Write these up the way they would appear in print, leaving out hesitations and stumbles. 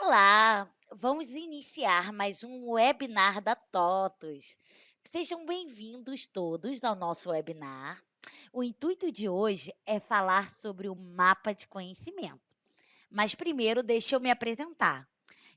Olá, vamos iniciar mais um webinar da TOTUS. Sejam bem-vindos todos ao nosso webinar. O intuito de hoje é falar sobre o mapa de conhecimento. Mas primeiro, deixa eu me apresentar.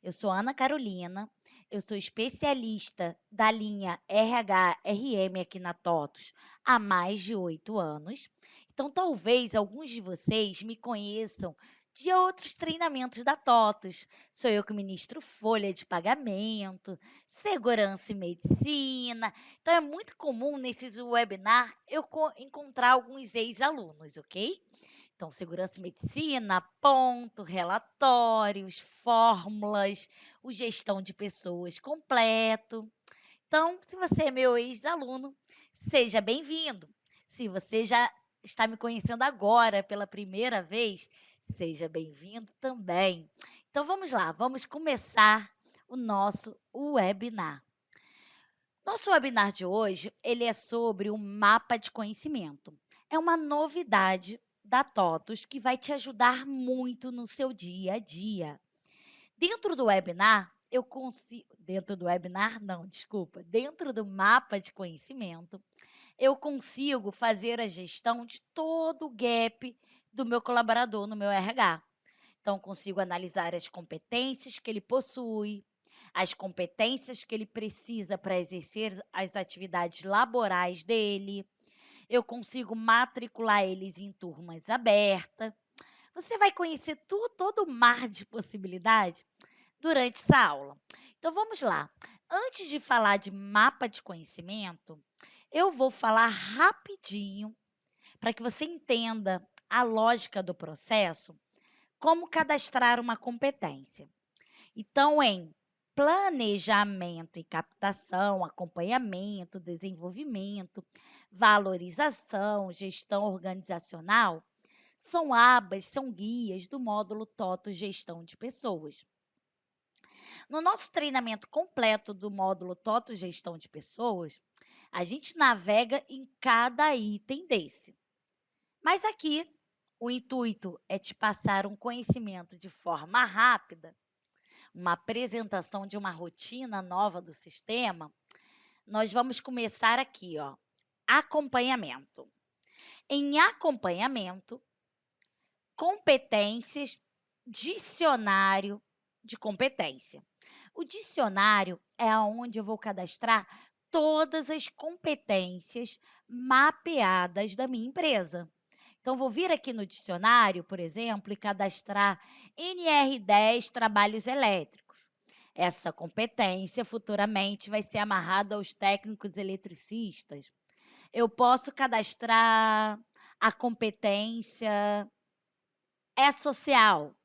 Eu sou Ana Carolina, eu sou especialista da linha RH/RM aqui na TOTUS há mais de 8 anos. Então, talvez alguns de vocês me conheçam de outros treinamentos da TOTUS. Sou eu que ministro folha de pagamento, segurança e medicina. Então, é muito comum nesses webinars eu encontrar alguns ex-alunos, ok? Então, segurança e medicina, ponto, relatórios, fórmulas, o gestão de pessoas completo. Então, se você é meu ex-aluno, seja bem-vindo. Se você já está me conhecendo agora pela primeira vez, seja bem-vindo também. Então, vamos lá, vamos começar o nosso webinar. Nosso webinar de hoje, ele é sobre o mapa de conhecimento. É uma novidade da TOTUS que vai te ajudar muito no seu dia a dia. Dentro do webinar, eu consigo, dentro do webinar, não, desculpa, dentro do mapa de conhecimento, eu consigo fazer a gestão de todo o gap do meu colaborador no meu RH. Então, consigo analisar as competências que ele possui, as competências que ele precisa para exercer as atividades laborais dele. Eu consigo matricular eles em turmas abertas. Você vai conhecer todo o mar de possibilidade durante essa aula. Então, vamos lá. Antes de falar de mapa de conhecimento, eu vou falar rapidinho para que você entenda a lógica do processo, como cadastrar uma competência. Então, em planejamento e captação, acompanhamento, desenvolvimento, valorização, gestão organizacional, são abas, são guias do módulo TOTO Gestão de Pessoas. No nosso treinamento completo do módulo TOTO Gestão de Pessoas, a gente navega em cada item desse. Mas aqui, o intuito é te passar um conhecimento de forma rápida, uma apresentação de uma rotina nova do sistema. Nós vamos começar aqui, ó, acompanhamento. Em acompanhamento, competências, dicionário de competência. O dicionário é onde eu vou cadastrar todas as competências mapeadas da minha empresa. Então, vou vir aqui no dicionário, por exemplo, e cadastrar NR10 trabalhos elétricos. Essa competência futuramente vai ser amarrada aos técnicos eletricistas. Eu posso cadastrar a competência social.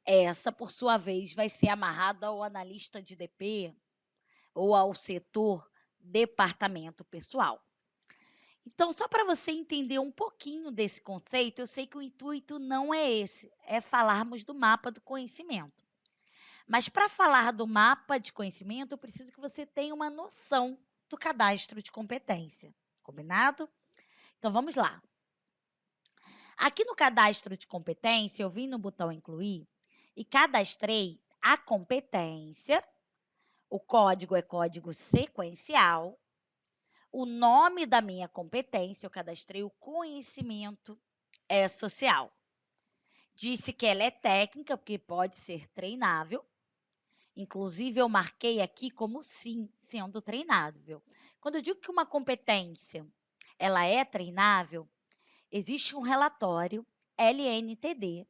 Essa, por sua vez, vai ser amarrada ao analista de DP ou ao setor departamento pessoal. Então, só para você entender um pouquinho desse conceito, eu sei que o intuito não é esse, é falarmos do mapa do conhecimento. Mas para falar do mapa de conhecimento, eu preciso que você tenha uma noção do cadastro de competência. Combinado? Então vamos lá. Aqui no cadastro de competência, eu vim no botão incluir e cadastrei a competência. O código é código sequencial. O nome da minha competência, eu cadastrei o conhecimento social. Disse que ela é técnica, porque pode ser treinável. Inclusive, eu marquei aqui como sim, sendo treinável. Quando eu digo que uma competência ela é treinável, existe um relatório LNTD,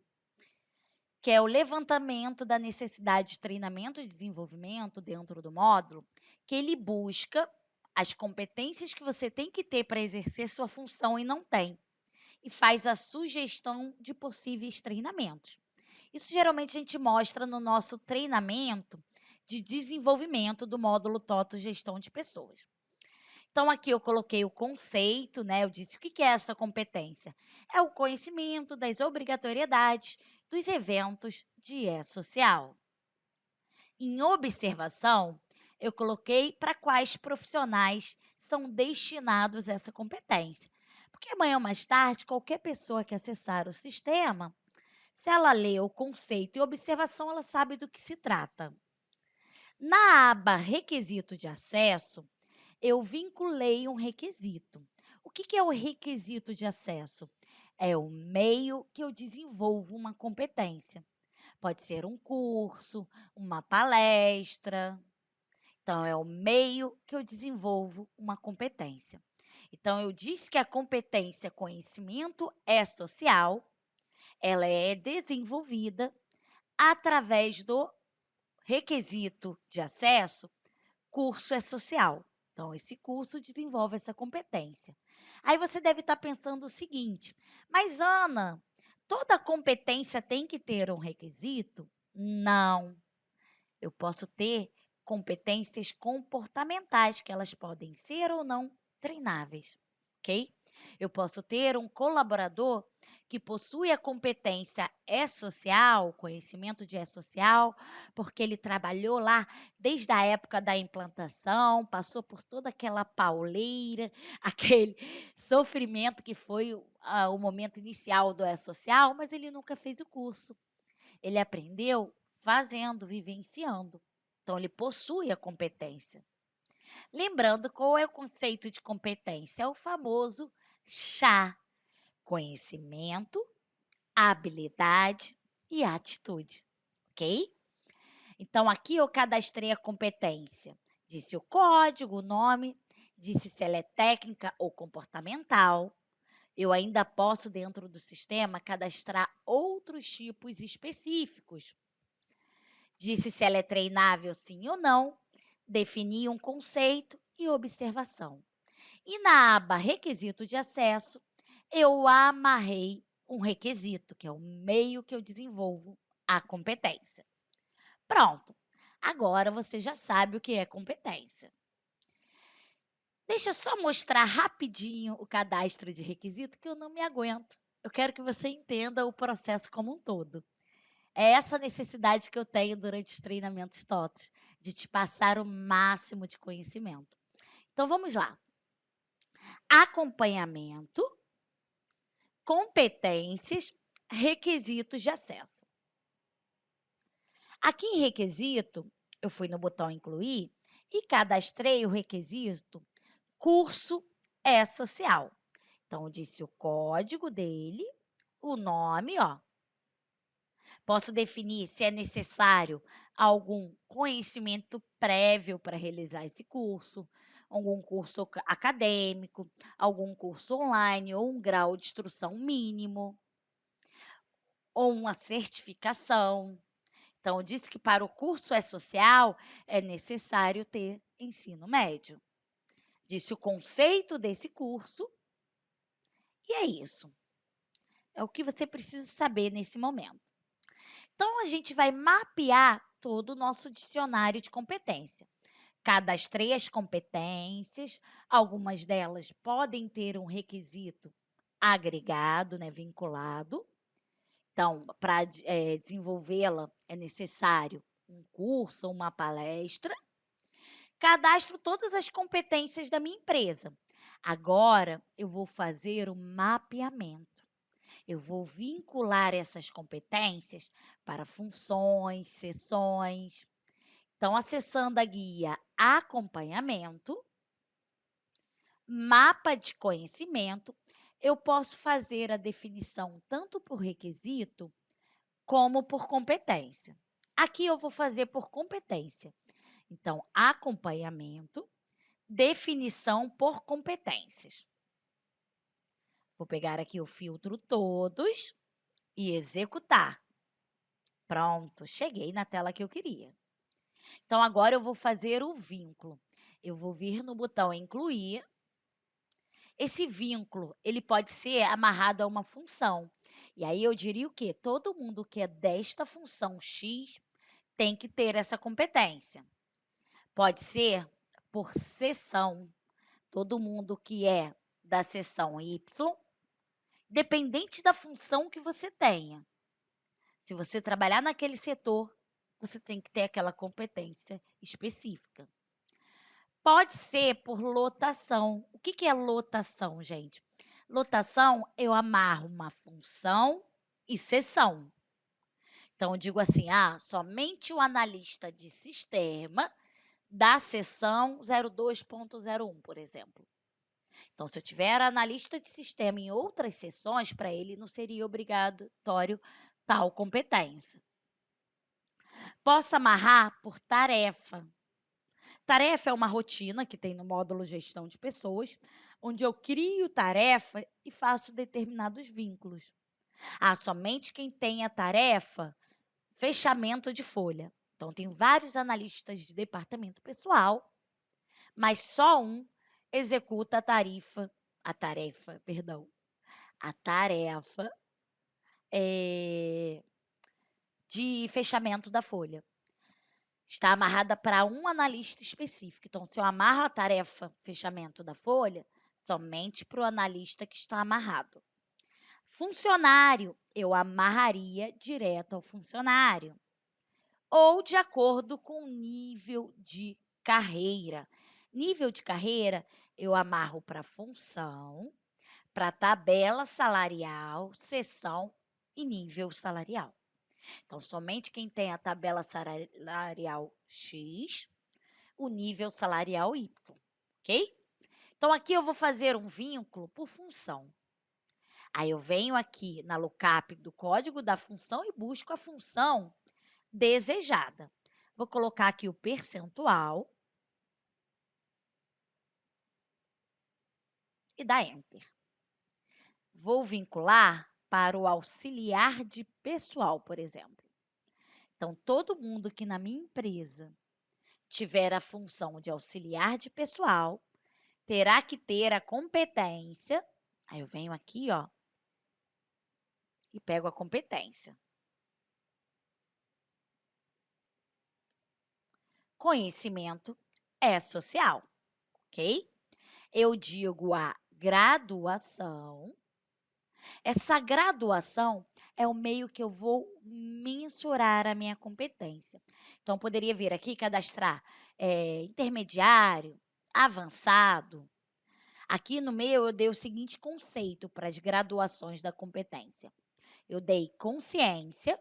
que é o levantamento da necessidade de treinamento e desenvolvimento dentro do módulo, que ele busca as competências que você tem que ter para exercer sua função e não tem, e faz a sugestão de possíveis treinamentos. Isso geralmente a gente mostra no nosso treinamento de desenvolvimento do módulo TOTO Gestão de Pessoas. Então, aqui eu coloquei o conceito, né? Eu disse o que é essa competência? É o conhecimento das obrigatoriedades dos eventos de E-Social. Em observação, eu coloquei para quais profissionais são destinados essa competência. Porque amanhã ou mais tarde, qualquer pessoa que acessar o sistema Se ela lê o conceito e observação, ela sabe do que se trata. Na aba Requisito de acesso, eu vinculei um requisito. O que é o requisito de acesso? É o meio que eu desenvolvo uma competência. Pode ser um curso, uma palestra. Então, é o meio que eu desenvolvo uma competência. Então, eu disse que a competência conhecimento é social, ela é desenvolvida através do requisito de acesso, curso é social. Então, esse curso desenvolve essa competência. Aí você deve estar pensando o seguinte: mas Ana, toda competência tem que ter um requisito? Não. Eu posso ter competências comportamentais, que elas podem ser ou não treináveis, ok? Eu posso ter um colaborador que possui a competência E-social, conhecimento de E-social, porque ele trabalhou lá desde a época da implantação, passou por toda aquela pauleira, aquele sofrimento que foi o momento inicial do E-social, mas ele nunca fez o curso. Ele aprendeu fazendo, vivenciando. Então, ele possui a competência. Lembrando qual é o conceito de competência? É o famoso CHA: conhecimento, habilidade e atitude. Ok? Então, aqui eu cadastrei a competência. Disse o código, o nome, disse se ela é técnica ou comportamental. Eu ainda posso, dentro do sistema, cadastrar outros tipos específicos. Disse se ela é treinável, sim ou não, defini um conceito e observação. E na aba Requisito de acesso, eu amarrei um requisito, que é o meio que eu desenvolvo a competência. Pronto. Agora você já sabe o que é competência. Deixa eu só mostrar rapidinho o cadastro de requisito, que eu não me aguento. Eu quero que você entenda o processo como um todo. É essa necessidade que eu tenho durante os treinamentos TOTOS, de te passar o máximo de conhecimento. Então vamos lá. Acompanhamento, competências, requisitos de acesso. Aqui em requisito, eu fui no botão incluir e cadastrei o requisito curso E-social. Então, eu disse o código dele, o nome, ó. Posso definir se é necessário algum conhecimento prévio para realizar esse curso, algum curso acadêmico, algum curso online ou um grau de instrução mínimo, ou uma certificação. Então, eu disse que para o curso E-social é necessário ter ensino médio. Disse o conceito desse curso e é isso. É o que você precisa saber nesse momento. Então, a gente vai mapear todo o nosso dicionário de competência. Cadastrei as competências, algumas delas podem ter um requisito agregado, né, vinculado. Então, para desenvolvê-la é necessário um curso ou uma palestra. Cadastro todas as competências da minha empresa. Agora, eu vou fazer o mapeamento. Eu vou vincular essas competências para funções, sessões. Então, acessando a guia Acompanhamento, Mapa de Conhecimento, eu posso fazer a definição tanto por requisito como por competência. Aqui eu vou fazer por competência. Então, acompanhamento, definição por competências. Vou pegar aqui o filtro todos e executar. Pronto, cheguei na tela que eu queria. Então, agora eu vou fazer o vínculo. Eu vou vir no botão incluir. Esse vínculo, ele pode ser amarrado a uma função. E aí eu diria o quê? Todo mundo que é desta função X tem que ter essa competência. Pode ser por seção. Todo mundo que é da seção Y, dependente da função que você tenha. Se você trabalhar naquele setor, você tem que ter aquela competência específica. Pode ser por lotação. O que é lotação, gente? Lotação, eu amarro uma função e seção. Então, eu digo assim, somente o analista de sistema da seção 02.01, por exemplo. Então, se eu tiver analista de sistema em outras seções, para ele não seria obrigatório tal competência. Posso amarrar por tarefa. Tarefa é uma rotina que tem no módulo Gestão de Pessoas, onde eu crio tarefa e faço determinados vínculos. Somente quem tem a tarefa, fechamento de folha. Então, tem vários analistas de departamento pessoal, mas só um executa a tarefa de fechamento da folha. Está amarrada para um analista específico. Então, se eu amarro a tarefa fechamento da folha, somente para o analista que está amarrado. Funcionário, eu amarraria direto ao funcionário. Ou de acordo com o nível de carreira. Nível de carreira, eu amarro para função, para tabela salarial, seção e nível salarial. Então, somente quem tem a tabela salarial X, o nível salarial Y, ok? Então, aqui eu vou fazer um vínculo por função. Aí eu venho aqui na lookup do código da função e busco a função desejada. Vou colocar aqui o percentual e dar Enter. Vou vincular para o auxiliar de pessoal, por exemplo. Então, todo mundo que na minha empresa tiver a função de auxiliar de pessoal, terá que ter a competência. Aí eu venho aqui, e pego a competência. Conhecimento é social, ok? Eu digo a graduação. Essa graduação é o meio que eu vou mensurar a minha competência. Então, eu poderia vir aqui cadastrar intermediário, avançado. Aqui no meu, eu dei o seguinte conceito para as graduações da competência. Eu dei consciência,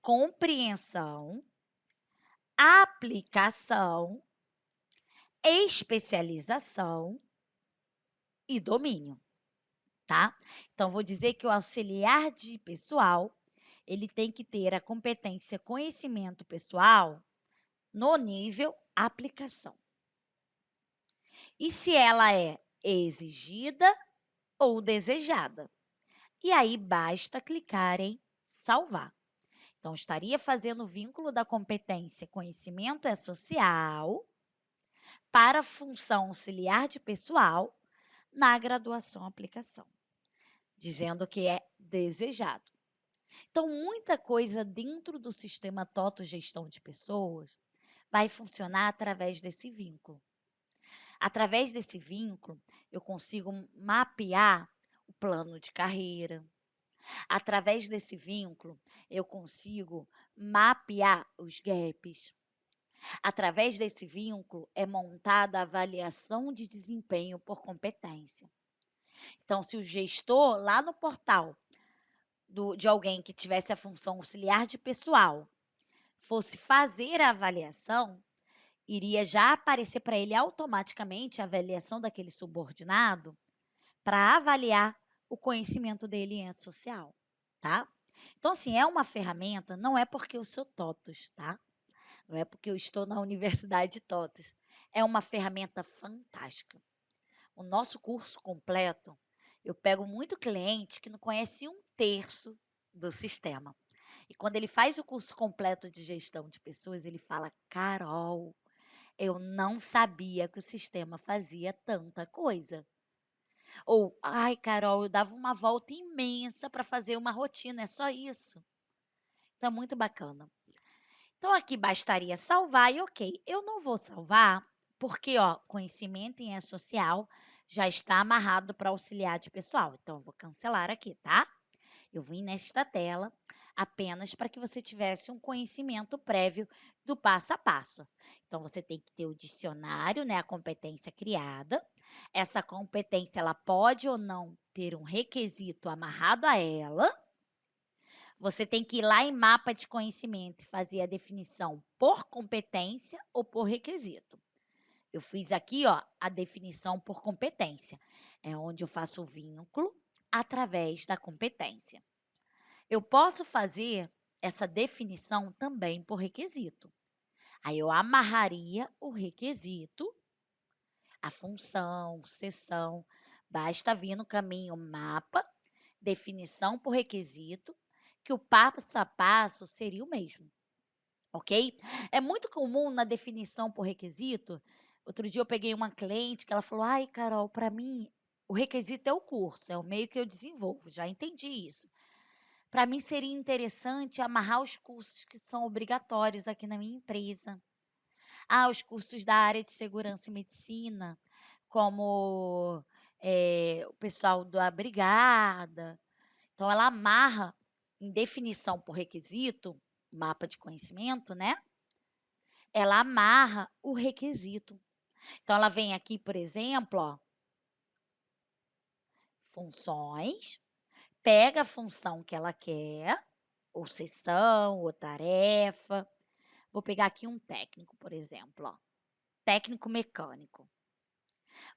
compreensão, aplicação, especialização e domínio, tá? Então, vou dizer que o auxiliar de pessoal, ele tem que ter a competência conhecimento pessoal no nível aplicação. E se ela é exigida ou desejada. E aí basta clicar em salvar. Então, estaria fazendo o vínculo da competência conhecimento é social para a função auxiliar de pessoal na graduação aplicação, dizendo que é desejado. Então, muita coisa dentro do sistema TOTO Gestão de Pessoas vai funcionar através desse vínculo. Através desse vínculo, eu consigo mapear o plano de carreira. Através desse vínculo, eu consigo mapear os gaps. Através desse vínculo, é montada a avaliação de desempenho por competência. Então, se o gestor, lá no portal de alguém que tivesse a função auxiliar de pessoal, fosse fazer a avaliação, iria já aparecer para ele automaticamente a avaliação daquele subordinado para avaliar o conhecimento dele em rede social, tá? Então, assim, é uma ferramenta, não é porque eu sou TOTUS, tá? Não é porque eu estou na Universidade TOTUS. É uma ferramenta fantástica. O nosso curso completo, eu pego muito cliente que não conhece um terço do sistema. E quando ele faz o curso completo de gestão de pessoas, ele fala: Carol, eu não sabia que o sistema fazia tanta coisa. Ou, ai, Carol, eu dava uma volta imensa para fazer uma rotina, é só isso. Então, é muito bacana. Então, aqui bastaria salvar e ok. Eu não vou salvar porque, conhecimento em E-Social já está amarrado para auxiliar de pessoal. Então, eu vou cancelar aqui, tá? Eu vim nesta tela apenas para que você tivesse um conhecimento prévio do passo a passo. Então, você tem que ter o dicionário, né, a competência criada. Essa competência, ela pode ou não ter um requisito amarrado a ela. Você tem que ir lá em mapa de conhecimento e fazer a definição por competência ou por requisito. Eu fiz aqui, ó, a definição por competência. É onde eu faço o vínculo através da competência. Eu posso fazer essa definição também por requisito. Aí eu amarraria o requisito, a função, seção, basta vir no caminho mapa, definição por requisito, que o passo a passo seria o mesmo, ok? É muito comum na definição por requisito. Outro dia eu peguei uma cliente que ela falou: ai, Carol, para mim o requisito é o curso, é o meio que eu desenvolvo, já entendi isso. Para mim seria interessante amarrar os cursos que são obrigatórios aqui na minha empresa. Ah, os cursos da área de segurança e medicina, como o pessoal da brigada. Então, ela amarra em definição por requisito, mapa de conhecimento, né? Ela amarra o requisito. Então, ela vem aqui, por exemplo, ó, funções, pega a função que ela quer, ou seção, ou tarefa. Vou pegar aqui um técnico, por exemplo, ó, técnico mecânico.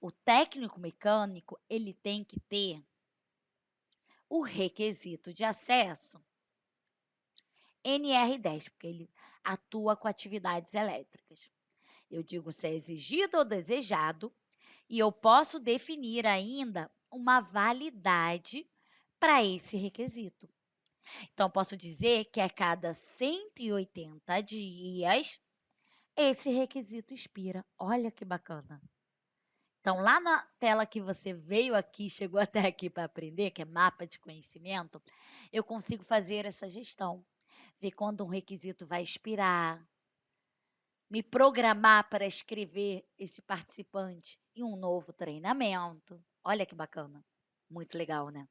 O técnico mecânico, ele tem que ter o requisito de acesso NR10, porque ele atua com atividades elétricas. Eu digo se é exigido ou desejado, e eu posso definir ainda uma validade para esse requisito. Então, posso dizer que a cada 180 dias, esse requisito expira. Olha que bacana. Então, lá na tela que você veio aqui, chegou até aqui para aprender, que é mapa de conhecimento, eu consigo fazer essa gestão. Ver quando um requisito vai expirar, me programar para escrever esse participante em um novo treinamento. Olha que bacana. Muito legal, né?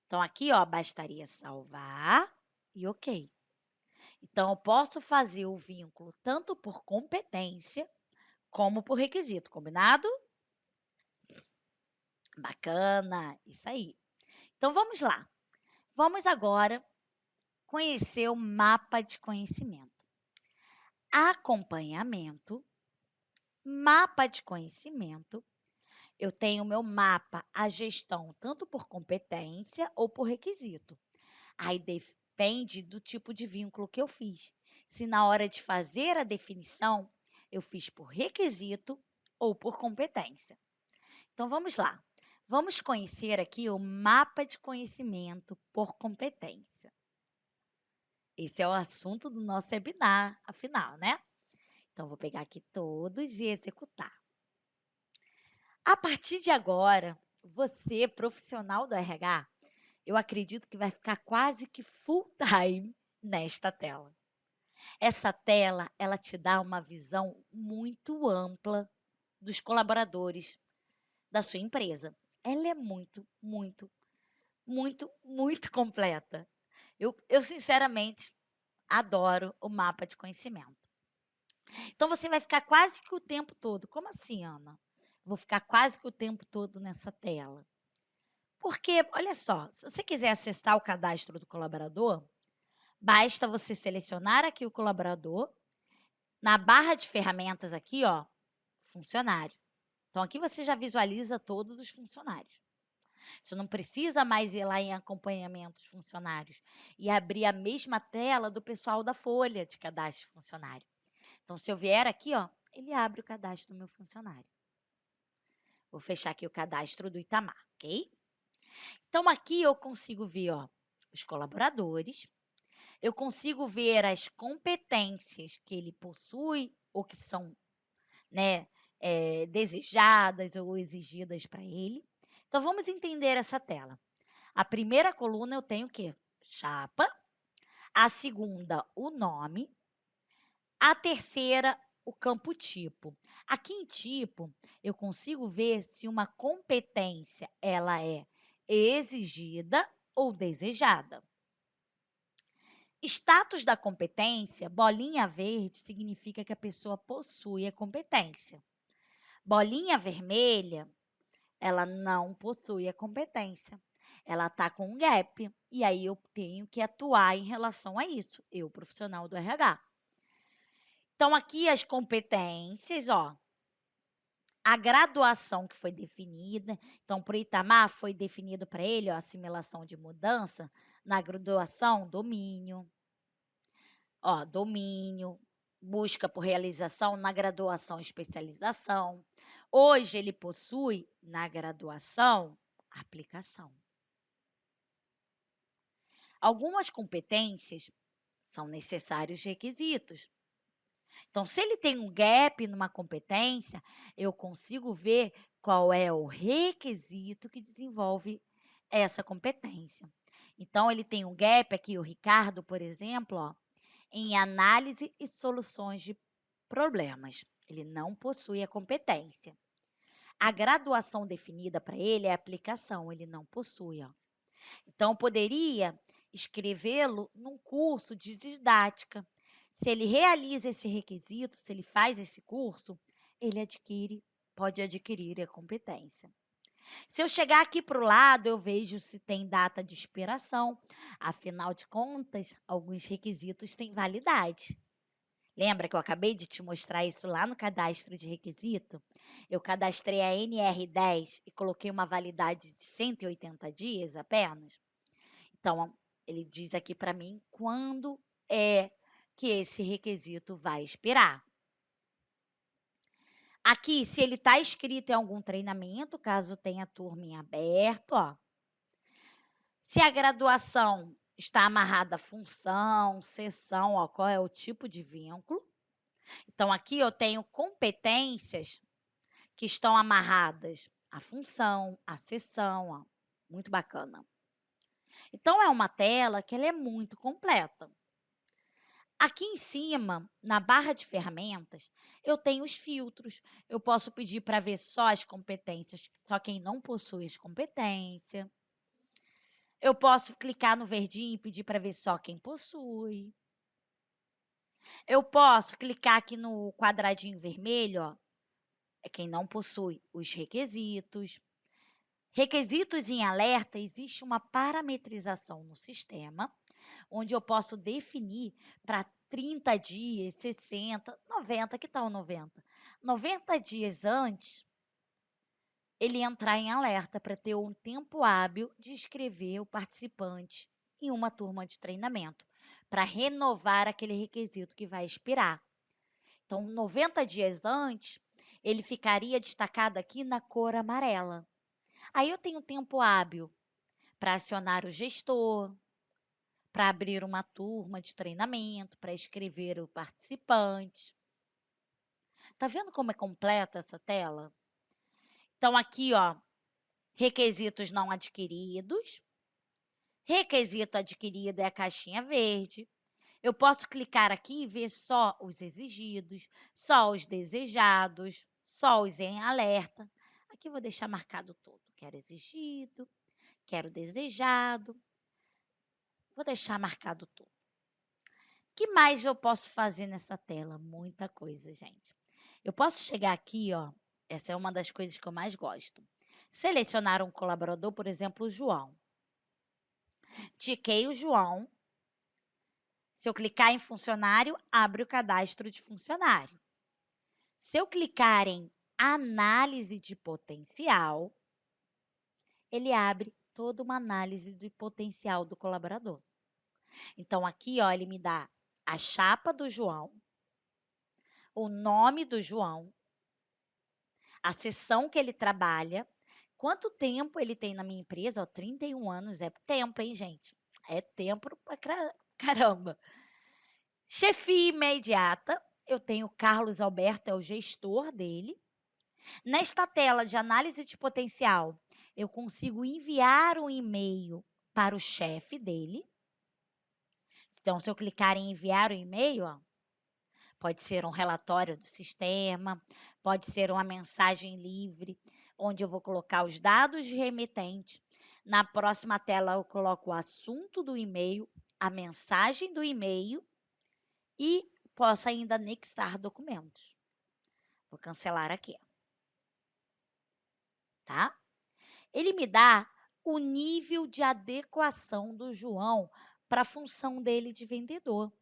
Então, aqui, ó, bastaria salvar e ok. Então, eu posso fazer o vínculo tanto por competência como por requisito, combinado? Bacana, isso aí. Então, vamos lá. Vamos agora conhecer o mapa de conhecimento. Acompanhamento, mapa de conhecimento. Eu tenho meu mapa, a gestão, tanto por competência ou por requisito. Aí depende do tipo de vínculo que eu fiz. Se na hora de fazer a definição, eu fiz por requisito ou por competência. Então vamos lá. Vamos conhecer aqui o mapa de conhecimento por competência. Esse é o assunto do nosso webinar, afinal, né? Então, vou pegar aqui todos e executar. A partir de agora, você, profissional do RH, eu acredito que vai ficar quase que full time nesta tela. Essa tela, ela te dá uma visão muito ampla dos colaboradores da sua empresa. Ela é muito, muito, muito, muito completa. Eu sinceramente adoro o mapa de conhecimento. Então você vai ficar quase que o tempo todo. Como assim, Ana? Vou ficar quase que o tempo todo nessa tela. Porque, olha só, se você quiser acessar o cadastro do colaborador, basta você selecionar aqui o colaborador, na barra de ferramentas aqui, ó, funcionário. Então aqui você já visualiza todos os funcionários. Você não precisa mais ir lá em acompanhamento dos funcionários e abrir a mesma tela do pessoal da folha de cadastro funcionário. Então, se eu vier aqui, ó, ele abre o cadastro do meu funcionário. Vou fechar aqui o cadastro do Itamar, ok? Então, aqui eu consigo ver, ó, os colaboradores, eu consigo ver as competências que ele possui ou que são, né, desejadas ou exigidas para ele. Então, vamos entender essa tela. A primeira coluna eu tenho o quê? Chapa. A segunda, o nome. A terceira, o campo tipo. Aqui em tipo, eu consigo ver se uma competência ela é exigida ou desejada. Status da competência, bolinha verde significa que a pessoa possui a competência. Bolinha vermelha, ela não possui a competência. ela está com um gap. E aí eu tenho que atuar em relação a isso, eu, profissional do RH. Então, aqui as competências, ó, a graduação que foi definida. Então, para o Itamar, foi definido para ele, ó, assimilação de mudança. Na graduação, domínio. Ó, domínio, busca por realização na graduação, especialização. Hoje ele possui na graduação aplicação. Algumas competências são necessários requisitos. Então, se ele tem um gap numa competência, eu consigo ver qual é o requisito que desenvolve essa competência. Então, ele tem um gap aqui, o Ricardo, por exemplo, ó, em análise e soluções de problemas. Ele não possui a competência. A graduação definida para ele é aplicação, ele não possui. Ó. Então, poderia escrevê-lo num curso de didática. Se ele realiza esse requisito, se ele faz esse curso, ele pode adquirir a competência. Se eu chegar aqui para o lado, eu vejo se tem data de expiração. Afinal de contas, alguns requisitos têm validade. Lembra que eu acabei de te mostrar isso lá no cadastro de requisito? Eu cadastrei a NR10 e coloquei uma validade de 180 dias apenas. Então, ele diz aqui para mim quando é que esse requisito vai expirar. Aqui, se ele está inscrito em algum treinamento, caso tenha turma em aberto, ó. Se a graduação está amarrada à função, sessão, ó, qual é o tipo de vínculo. Então, aqui eu tenho competências que estão amarradas à função, à sessão, ó. Muito bacana. Então, é uma tela que ela é muito completa. Aqui em cima, na barra de ferramentas, eu tenho os filtros. Eu posso pedir para ver só as competências, só quem não possui as competências. Eu posso clicar no verdinho e pedir para ver só quem possui. Eu posso clicar aqui no quadradinho vermelho, ó, é quem não possui os requisitos. Requisitos em alerta, existe uma parametrização no sistema, onde eu posso definir para 30 dias, 60, 90, que tal 90? 90 dias antes, ele entrar em alerta para ter um tempo hábil de inscrever o participante em uma turma de treinamento, para renovar aquele requisito que vai expirar. Então, 90 dias antes, ele ficaria destacado aqui na cor amarela. Aí eu tenho tempo hábil para acionar o gestor, para abrir uma turma de treinamento, para escrever o participante. Tá vendo como é completa essa tela? Então, aqui, ó, requisitos não adquiridos. Requisito adquirido é a caixinha verde. Eu posso clicar aqui e ver só os exigidos, só os desejados, só os em alerta. Aqui eu vou deixar marcado todo. Quero exigido, quero desejado. Vou deixar marcado tudo. O que mais eu posso fazer nessa tela? Muita coisa, gente. Eu posso chegar aqui, ó. Essa é uma das coisas que eu mais gosto. Selecionar um colaborador, por exemplo, o João. Tiquei o João. Se eu clicar em funcionário, abre o cadastro de funcionário. Se eu clicar em análise de potencial, ele abre toda uma análise do potencial do colaborador. Então, aqui, ó, ele me dá a chapa do João, o nome do João, a sessão que ele trabalha, quanto tempo ele tem na minha empresa, ó, 31 anos, é tempo, hein, gente? É tempo pra caramba. Chefia imediata, eu tenho o Carlos Alberto, é o gestor dele. Nesta tela de análise de potencial, eu consigo enviar um e-mail para o chefe dele. Então, se eu clicar em enviar o e-mail, ó, pode ser um relatório do sistema, pode ser uma mensagem livre, onde eu vou colocar os dados de remetente. Na próxima tela, eu coloco o assunto do e-mail, a mensagem do e-mail e posso ainda anexar documentos. Vou cancelar aqui, tá? Ele me dá o nível de adequação do João para a função dele de vendedor.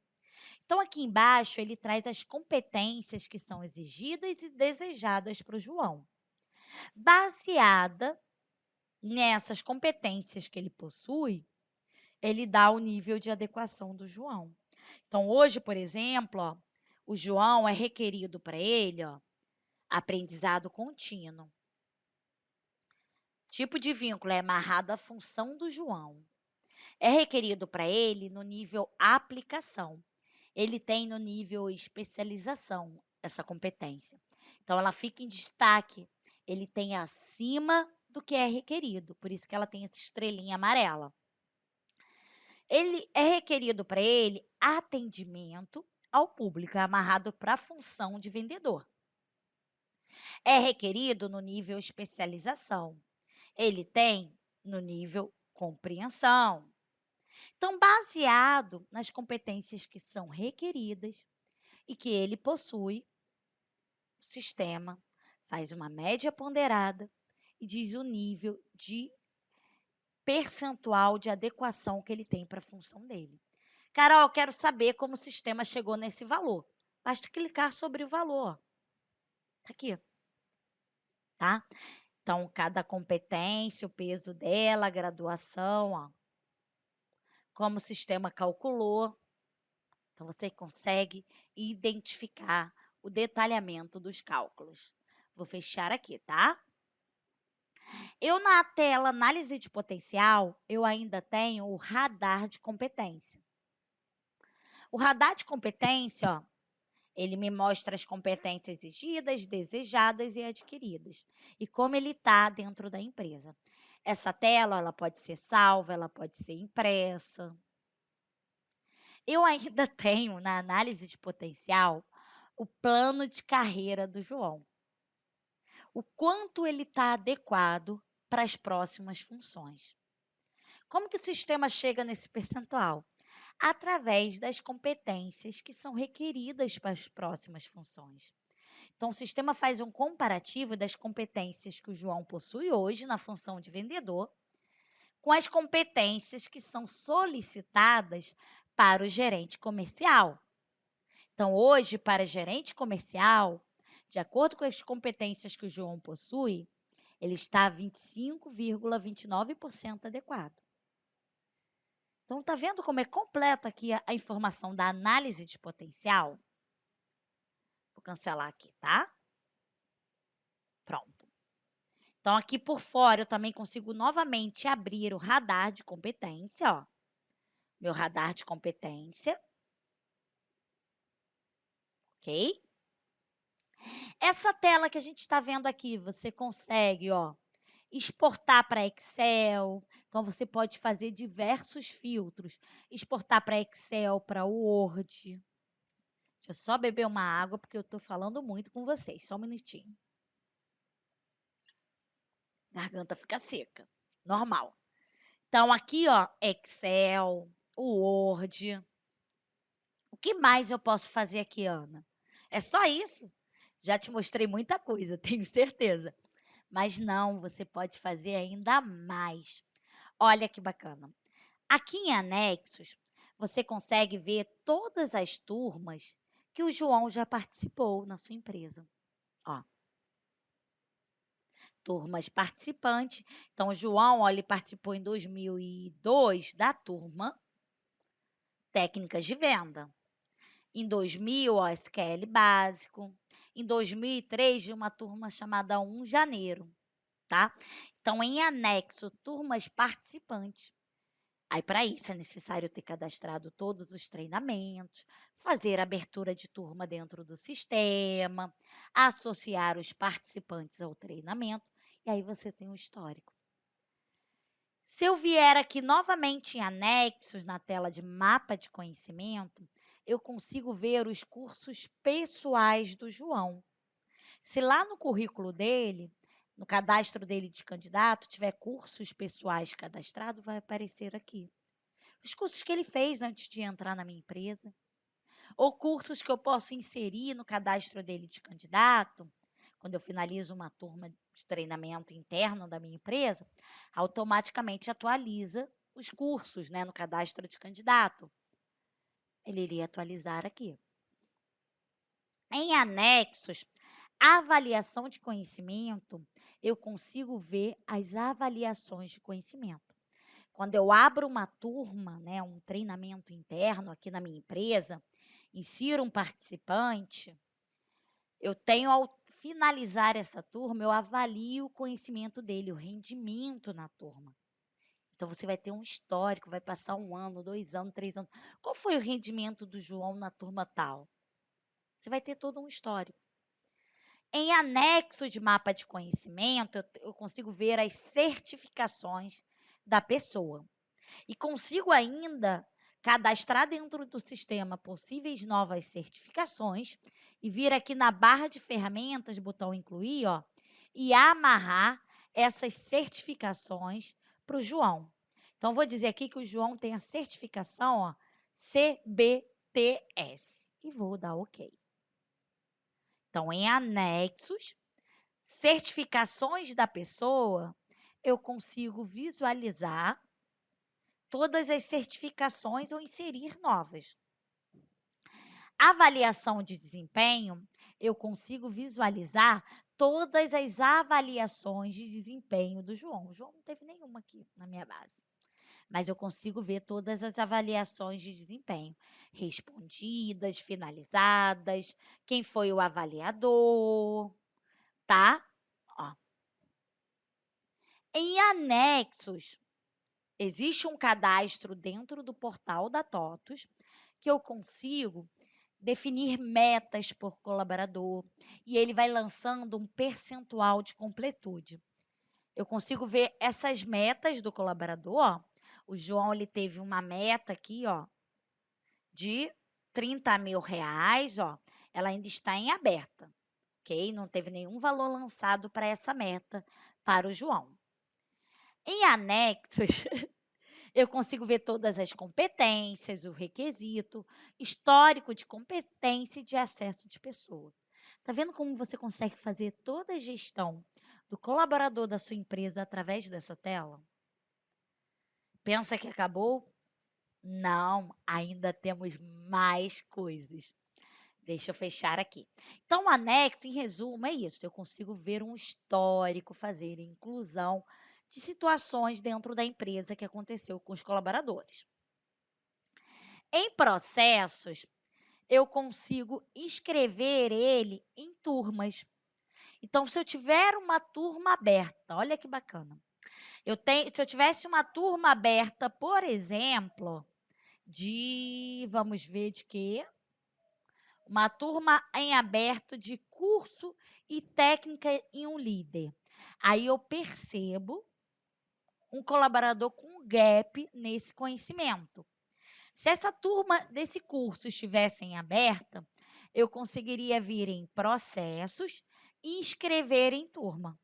Então, aqui embaixo, ele traz as competências que são exigidas e desejadas para o João. Baseada nessas competências que ele possui, ele dá o nível de adequação do João. Então, hoje, por exemplo, ó, o João é requerido para ele, ó, aprendizado contínuo. Tipo de vínculo é amarrado à função do João. É requerido para ele no nível aplicação. Ele tem no nível especialização essa competência. Então, ela fica em destaque. Ele tem acima do que é requerido. Por isso que ela tem essa estrelinha amarela. Ele é requerido para ele atendimento ao público, é amarrado para a função de vendedor. É requerido no nível especialização. Ele tem no nível compreensão. Então, baseado nas competências que são requeridas e que ele possui, o sistema faz uma média ponderada e diz o nível de percentual de adequação que ele tem para a função dele. Carol, quero saber como o sistema chegou nesse valor. Basta clicar sobre o valor. Está aqui, tá? Então, cada competência, o peso dela, a graduação, ó, como o sistema calculou. Então, você consegue identificar o detalhamento dos cálculos. Vou fechar aqui, tá? Eu, na tela análise de potencial, eu ainda tenho o radar de competência. O radar de competência, ó, ele me mostra as competências exigidas, desejadas e adquiridas. E como ele está dentro da empresa. Essa tela, ela pode ser salva, ela pode ser impressa. Eu ainda tenho, na análise de potencial, o plano de carreira do João. O quanto ele está adequado para as próximas funções. Como que o sistema chega nesse percentual? Através das competências que são requeridas para as próximas funções. Então, o sistema faz um comparativo das competências que o João possui hoje na função de vendedor com as competências que são solicitadas para o gerente comercial. Então, hoje, para gerente comercial, de acordo com as competências que o João possui, ele está 25,29% adequado. Então, tá vendo como é completa aqui a informação da análise de potencial? Vou cancelar aqui, tá? Pronto. Então, aqui por fora, eu também consigo novamente abrir o radar de competência, ó. Meu radar de competência. Ok? Essa tela que a gente está vendo aqui, você consegue, ó, exportar para Excel. Então, você pode fazer diversos filtros. Exportar para Excel, para Word. Deixa eu só beber uma água, porque eu estou falando muito com vocês. Só um minutinho. Garganta fica seca. Normal. Então, aqui, ó, Excel, Word. O que mais eu posso fazer aqui, Ana? É só isso? Já te mostrei muita coisa, tenho certeza. Mas não, você pode fazer ainda mais. Olha que bacana. Aqui em anexos, você consegue ver todas as turmas que o João já participou na sua empresa. Ó, turmas participantes. Então, o João, ó, ele participou em 2002 da turma Técnicas de Venda. Em 2000, ó, SQL básico. Em 2003, de uma turma chamada 1 Janeiro, tá? Então, em anexo, turmas participantes. Aí, para isso, é necessário ter cadastrado todos os treinamentos, fazer abertura de turma dentro do sistema, associar os participantes ao treinamento, e aí você tem o histórico. Se eu vier aqui novamente em anexos, na tela de mapa de conhecimento, eu consigo ver os cursos pessoais do João. Se lá no currículo dele, no cadastro dele de candidato, tiver cursos pessoais cadastrado, vai aparecer aqui. Os cursos que ele fez antes de entrar na minha empresa, ou cursos que eu posso inserir no cadastro dele de candidato, quando eu finalizo uma turma de treinamento interno da minha empresa, automaticamente atualiza os cursos, né, no cadastro de candidato. Ele iria atualizar aqui. Em anexos, avaliação de conhecimento, eu consigo ver as avaliações de conhecimento. Quando eu abro uma turma, né, um treinamento interno aqui na minha empresa, insiro um participante, eu tenho, ao finalizar essa turma, eu avalio o conhecimento dele, o rendimento na turma. Então, você vai ter um histórico, vai passar 1 ano, 2 anos, 3 anos. Qual foi o rendimento do João na turma tal? Você vai ter todo um histórico. Em anexo de mapa de conhecimento, eu consigo ver as certificações da pessoa. E consigo ainda cadastrar dentro do sistema possíveis novas certificações e vir aqui na barra de ferramentas, botão incluir, ó, e amarrar essas certificações para o João. Então, vou dizer aqui que o João tem a certificação, ó, CBTS e vou dar OK. Então, em anexos, certificações da pessoa, eu consigo visualizar todas as certificações ou inserir novas. Avaliação de desempenho, eu consigo visualizar todas as avaliações de desempenho do João. O João não teve nenhuma aqui na minha base, mas eu consigo ver todas as avaliações de desempenho respondidas, finalizadas, quem foi o avaliador, tá? Ó. Em anexos, existe um cadastro dentro do portal da TOTUS que eu consigo definir metas por colaborador e ele vai lançando um percentual de completude. Eu consigo ver essas metas do colaborador, ó. O João, ele teve uma meta aqui, ó, de R$ 30.000, ó. Ela ainda está em aberta, ok? Não teve nenhum valor lançado para essa meta para o João. Em anexos, eu consigo ver todas as competências, o requisito, histórico de competência e de acesso de pessoa. Tá vendo como você consegue fazer toda a gestão do colaborador da sua empresa através dessa tela? Pensa que acabou? Não, ainda temos mais coisas. Deixa eu fechar aqui. Então, o anexo, em resumo, é isso. Eu consigo ver um histórico, fazer inclusão de situações dentro da empresa que aconteceu com os colaboradores. Em processos, eu consigo escrever ele em turmas. Então, se eu tiver uma turma aberta, olha que bacana. Se eu tivesse uma turma aberta, por exemplo, vamos ver de quê? Uma turma em aberto de curso e técnica em um líder. Aí eu percebo um colaborador com gap nesse conhecimento. Se essa turma desse curso estivesse em aberta, eu conseguiria vir em processos e inscrever em turma.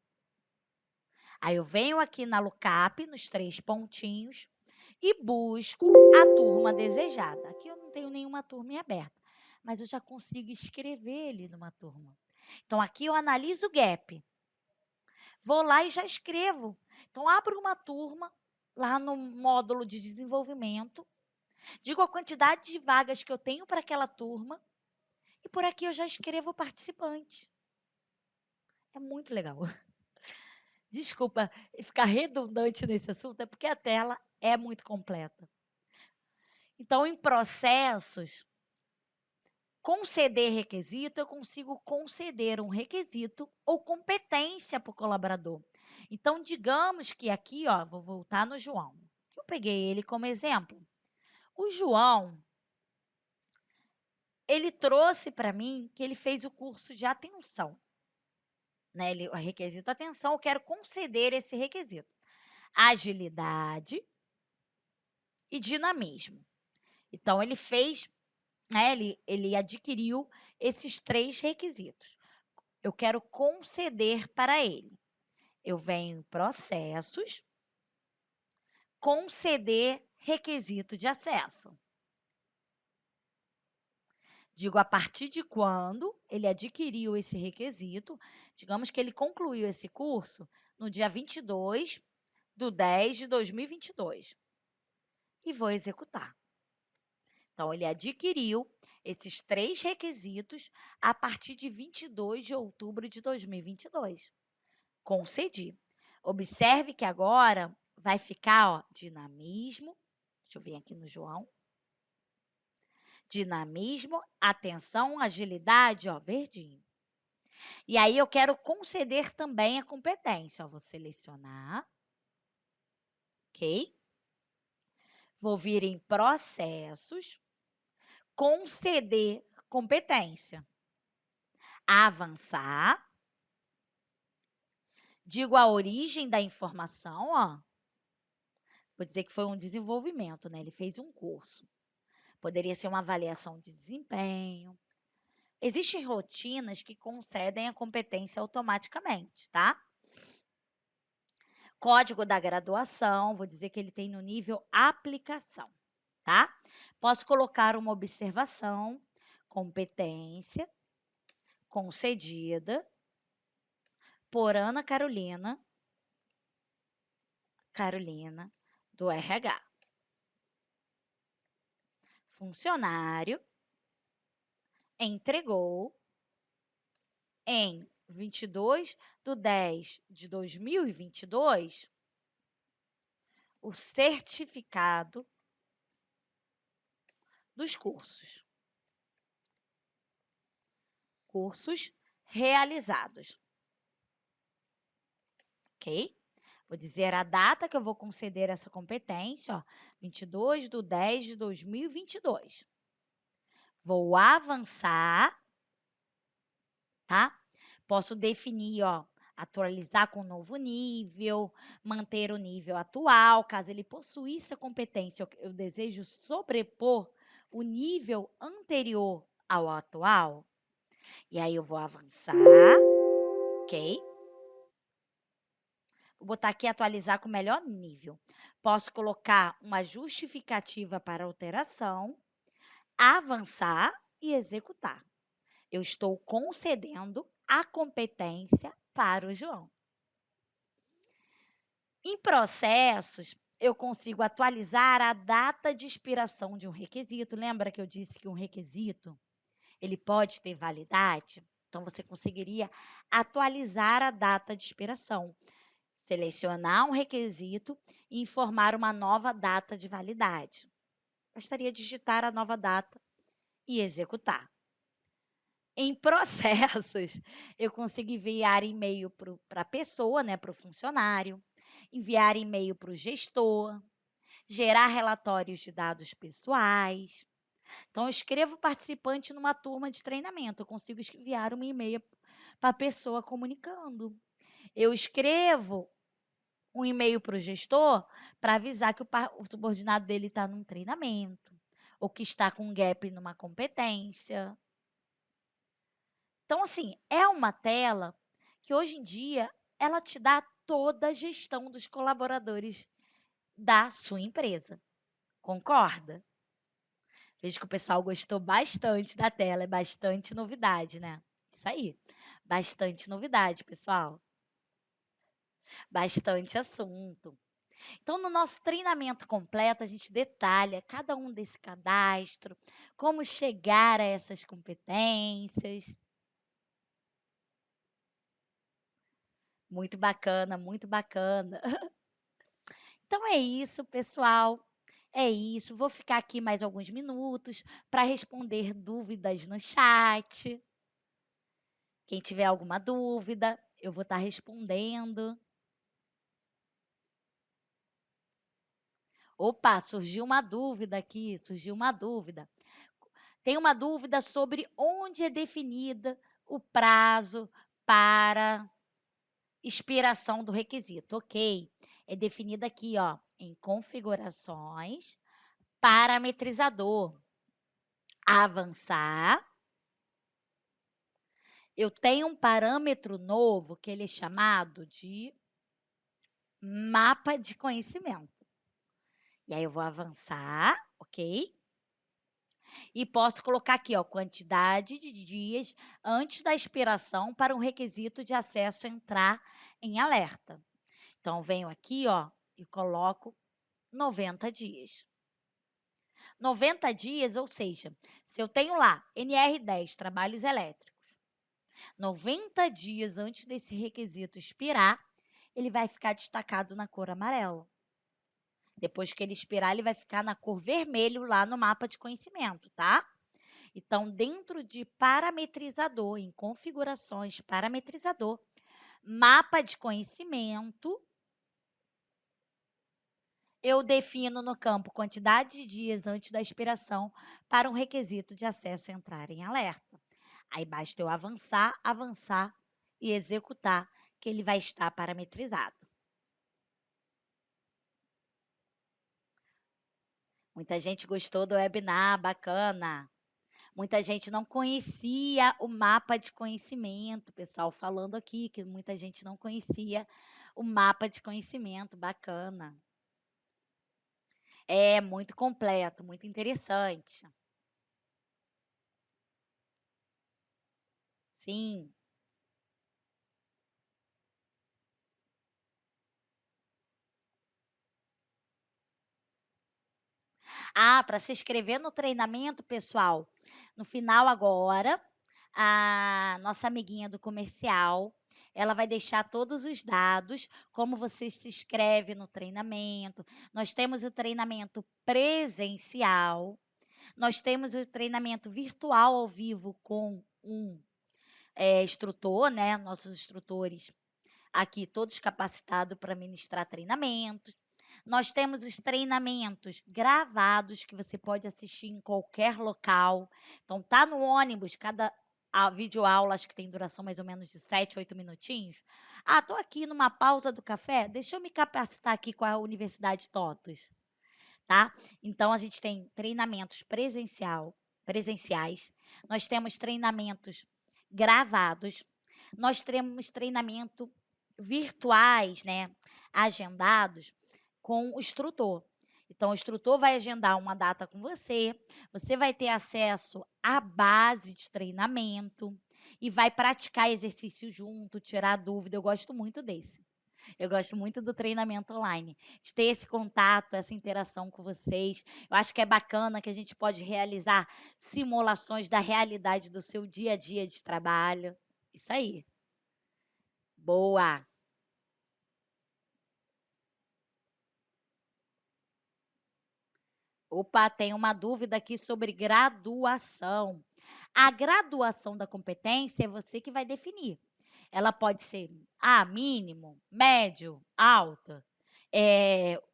Aí eu venho aqui na Lookup, nos 3 pontinhos, e busco a turma desejada. Aqui eu não tenho nenhuma turma em aberta, mas eu já consigo escrever ele numa turma. Então, aqui eu analiso o gap. Vou lá e já escrevo. Então, abro uma turma lá no módulo de desenvolvimento, digo a quantidade de vagas que eu tenho para aquela turma e por aqui eu já escrevo o participante. É muito legal. Desculpa ficar redundante nesse assunto, é porque a tela é muito completa. Então, em processos, conceder requisito, eu consigo conceder um requisito ou competência para o colaborador. Então, digamos que aqui, ó, vou voltar no João. Eu peguei ele como exemplo. O João, ele trouxe para mim que ele fez o curso de atenção. Né? O requisito atenção, eu quero conceder esse requisito. Agilidade e dinamismo. Então, ele fez, né? Ele adquiriu esses 3 requisitos. Eu quero conceder para ele. Eu venho em processos, conceder requisito de acesso. Digo, a partir de quando ele adquiriu esse requisito, digamos que ele concluiu esse curso no dia 22/10/2022 e vou executar. Então, ele adquiriu esses 3 requisitos a partir de 22 de outubro de 2022. Concedi. Observe que agora vai ficar, ó, dinamismo. Deixa eu vir aqui no João. Dinamismo, atenção, agilidade, ó, verdinho. E aí eu quero conceder também a competência, ó, vou selecionar, ok? Vou vir em processos, conceder competência, avançar, digo a origem da informação, ó. Vou dizer que foi um desenvolvimento, né? Ele fez um curso. Poderia ser uma avaliação de desempenho. Existem rotinas que concedem a competência automaticamente, tá? Código da graduação, vou dizer que ele tem no nível aplicação, tá? Posso colocar uma observação, competência concedida por Ana Carolina do RH. Funcionário entregou em 22/10/2022 o certificado dos cursos. Cursos realizados. Ok? Vou dizer a data que eu vou conceder essa competência, ó, 22/10/2022. Vou avançar, tá? Posso definir, ó, atualizar com novo nível, manter o nível atual. Caso ele possuísse a competência, eu desejo sobrepor o nível anterior ao atual. E aí eu vou avançar, ok? Vou botar aqui atualizar com o melhor nível. Posso colocar uma justificativa para alteração, avançar e executar. Eu estou concedendo a competência para o João. Em processos, eu consigo atualizar a data de expiração de um requisito. Lembra que eu disse que um requisito, ele pode ter validade? Então, você conseguiria atualizar a data de expiração. Selecionar um requisito e informar uma nova data de validade. Bastaria digitar a nova data e executar. Em processos, eu consigo enviar e-mail para a pessoa, né, para o funcionário, enviar e-mail para o gestor, gerar relatórios de dados pessoais. Então, eu escrevo participante numa turma de treinamento, eu consigo enviar um e-mail para a pessoa comunicando. Eu escrevo um e-mail para o gestor para avisar que o subordinado dele está num treinamento, ou que está com um gap numa competência. Então, assim, é uma tela que hoje em dia ela te dá toda a gestão dos colaboradores da sua empresa. Concorda? Vejo que o pessoal gostou bastante da tela, é bastante novidade, né? Isso aí, bastante novidade, pessoal. Bastante assunto. Então, no nosso treinamento completo, a gente detalha cada um desse cadastro, como chegar a essas competências. Muito bacana, muito bacana. Então é isso, pessoal. É isso. Vou ficar aqui mais alguns minutos para responder dúvidas no chat. Quem tiver alguma dúvida, eu vou estar respondendo. Opa, surgiu uma dúvida aqui, surgiu uma dúvida. Tem uma dúvida sobre onde é definida o prazo para expiração do requisito. Ok, é definida aqui, ó, em configurações, parametrizador. Avançar. Eu tenho um parâmetro novo que ele é chamado de mapa de conhecimento. E aí eu vou avançar, ok? E posso colocar aqui, ó, quantidade de dias antes da expiração para um requisito de acesso entrar em alerta. Então, venho aqui, ó, e coloco 90 dias. 90 dias, ou seja, se eu tenho lá NR10, trabalhos elétricos, 90 dias antes desse requisito expirar, ele vai ficar destacado na cor amarela. Depois que ele expirar, ele vai ficar na cor vermelho lá no mapa de conhecimento, tá? Então, dentro de parametrizador, em configurações, parametrizador, mapa de conhecimento, eu defino no campo quantidade de dias antes da expiração para um requisito de acesso entrar em alerta. Aí basta eu avançar, avançar e executar, que ele vai estar parametrizado. Muita gente gostou do webinar, bacana. Muita gente não conhecia o mapa de conhecimento, pessoal falando aqui que muita gente não conhecia o mapa de conhecimento, bacana. É muito completo, muito interessante. Sim. Ah, para se inscrever no treinamento, pessoal, no final agora, a nossa amiguinha do comercial, ela vai deixar todos os dados, como você se inscreve no treinamento. Nós temos o treinamento presencial, nós temos o treinamento virtual ao vivo com um instrutor, né? Nossos instrutores aqui, todos capacitados para ministrar treinamentos. Nós temos os treinamentos gravados que você pode assistir em qualquer local. Então, tá no ônibus, cada a videoaula, acho que tem duração mais ou menos de 7, 8 minutinhos. Ah, tô aqui numa pausa do café, deixa eu me capacitar aqui com a Universidade TOTUS, tá? Então, a gente tem treinamentos presenciais, nós temos treinamentos gravados, nós temos treinamento virtuais, né, agendados com o instrutor. Então, o instrutor vai agendar uma data com você, você vai ter acesso à base de treinamento e vai praticar exercício junto, tirar dúvida. Eu gosto muito desse. Eu gosto muito do treinamento online, de ter esse contato, essa interação com vocês. Eu acho que é bacana que a gente pode realizar simulações da realidade do seu dia a dia de trabalho. Isso aí. Boa. Opa, tem uma dúvida aqui sobre graduação. A graduação da competência é você que vai definir. Ela pode ser mínimo, médio, alta.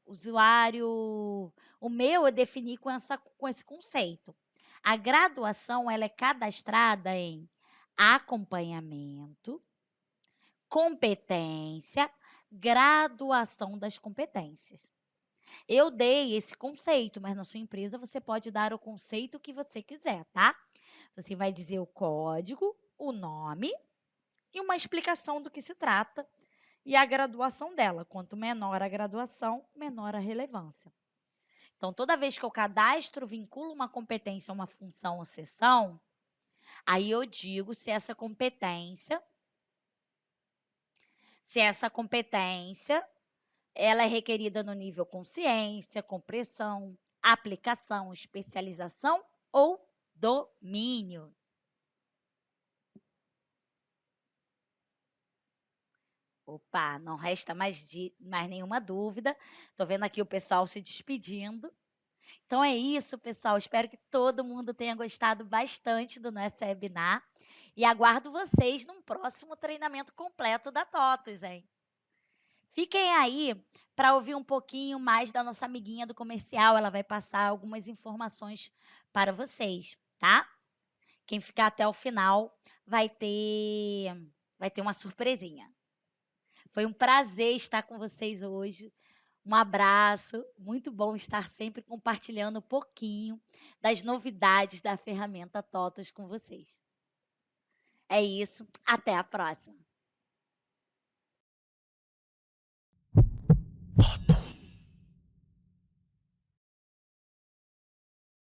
Usuário, o meu eu defini com esse conceito. A graduação ela é cadastrada em acompanhamento, competência, graduação das competências. Eu dei esse conceito, mas na sua empresa você pode dar o conceito que você quiser, tá? Você vai dizer o código, o nome e uma explicação do que se trata e a graduação dela. Quanto menor a graduação, menor a relevância. Então, toda vez que eu cadastro, vinculo uma competência a uma função ou seção, aí eu digo se essa competência ela é requerida no nível consciência, compreensão, aplicação, especialização ou domínio. Opa, não resta mais nenhuma dúvida. Estou vendo aqui o pessoal se despedindo. Então é isso, pessoal. Espero que todo mundo tenha gostado bastante do nosso webinar. E aguardo vocês num próximo treinamento completo da TOTUS, hein? Fiquem aí para ouvir um pouquinho mais da nossa amiguinha do comercial. Ela vai passar algumas informações para vocês, tá? Quem ficar até o final vai ter uma surpresinha. Foi um prazer estar com vocês hoje. Um abraço, muito bom estar sempre compartilhando um pouquinho das novidades da ferramenta TOTUS com vocês. É isso, até a próxima.